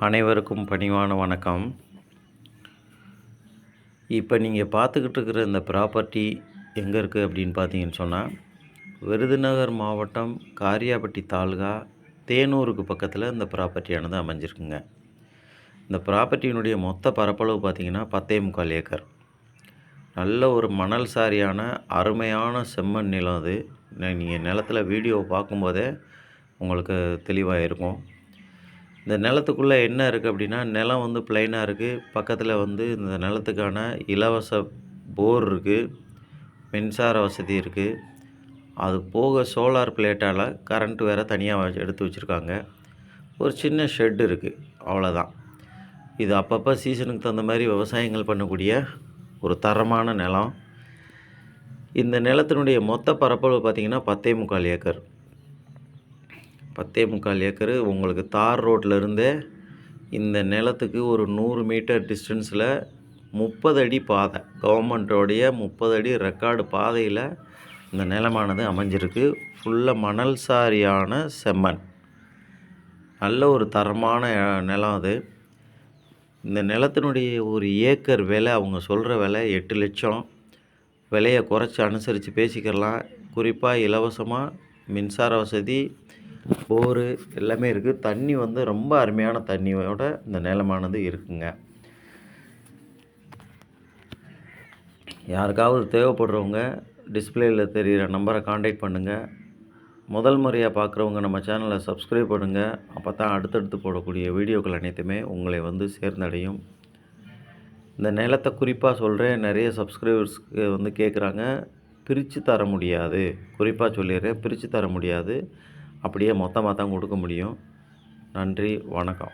அனைவருக்கும் பணிவான வணக்கம். இப்போ நீங்கள் பார்த்துக்கிட்டு இருக்கிற இந்த ப்ராப்பர்ட்டி எங்கே இருக்குது அப்படின்னு பார்த்தீங்கன்னு சொன்னால், விருதுநகர் மாவட்டம் காரியாபட்டி தாலுகா தேனூருக்கு பக்கத்தில் இந்த ப்ராப்பர்ட்டியானது அமைஞ்சிருக்குங்க. இந்த ப்ராப்பர்ட்டியினுடைய மொத்த பரப்பளவு பார்த்திங்கன்னா 10.25 ஏக்கர். நல்ல ஒரு மணல் சாரியான அருமையான செம்மண் நிலம். அது நீங்கள் நிலத்தில் வீடியோ பார்க்கும்போதே உங்களுக்கு தெளிவாக இருக்கும். இந்த நிலத்துக்குள்ளே என்ன இருக்குது அப்படின்னா, நிலம் வந்து ப்ளைனாக இருக்குது. பக்கத்தில் வந்து இந்த நிலத்துக்கான இலவச போர் இருக்குது, மின்சார வசதி இருக்குது. அது போக சோலார் பிளேட்டால் கரண்ட் வேறு தனியாக எடுத்து வச்சுருக்காங்க. ஒரு சின்ன ஷெட் இருக்குது, அவ்வளோதான். இது அப்பப்போ சீசனுக்கு தகுந்த மாதிரி விவசாயங்கள் பண்ணக்கூடிய ஒரு தரமான நிலம். இந்த நிலத்தினுடைய மொத்த பரப்பளவு பார்த்திங்கன்னா 10.25 ஏக்கர். 10.25 ஏக்கரு. உங்களுக்கு தார் ரோட்லேருந்தே இந்த நிலத்துக்கு ஒரு 100 மீட்டர் டிஸ்டன்ஸில் 30 அடி பாதை, கவர்மெண்ட்டோடைய 30 அடி ரெக்கார்டு பாதையில் இந்த நிலமானது அமைஞ்சிருக்கு. ஃபுல்லாக மணல் சாரியான செம்மண். நல்ல ஒரு தரமான நிலம் அது. இந்த நிலத்தினுடைய ஒரு ஏக்கர் விலை, அவங்க சொல்கிற விலை 8 லட்சம். விலையை குறைச்சி அனுசரித்து பேசிக்கிறலாம். குறிப்பாக இலவசமாக மின்சார வசதி, போரு எல்லாமே இருக்குது. தண்ணி வந்து ரொம்ப அருமையான தண்ணியோட இந்த நிலமானது இருக்குங்க. யாருக்காவது தேவைப்படுறவங்க டிஸ்பிளேயில் தெரிகிற நம்பரை காண்டாக்ட் பண்ணுங்கள். முதல் முறையாக பார்க்குறவங்க நம்ம சேனலை சப்ஸ்கிரைப் பண்ணுங்கள். அப்போ தான் அடுத்தடுத்து போடக்கூடிய வீடியோக்கள் அனைத்துமே உங்களை வந்து சேர்ந்தடையும். இந்த நிலத்தை குறிப்பாக சொல்கிறேன், நிறைய சப்ஸ்கிரைபர்ஸ்க்கு வந்து கேட்குறாங்க, பிரித்து தர முடியாது. குறிப்பாக சொல்லிடுறேன், பிரித்து தர முடியாது. அப்படியே மொத்தமாக தான் கொடுக்க முடியும். நன்றி, வணக்கம்.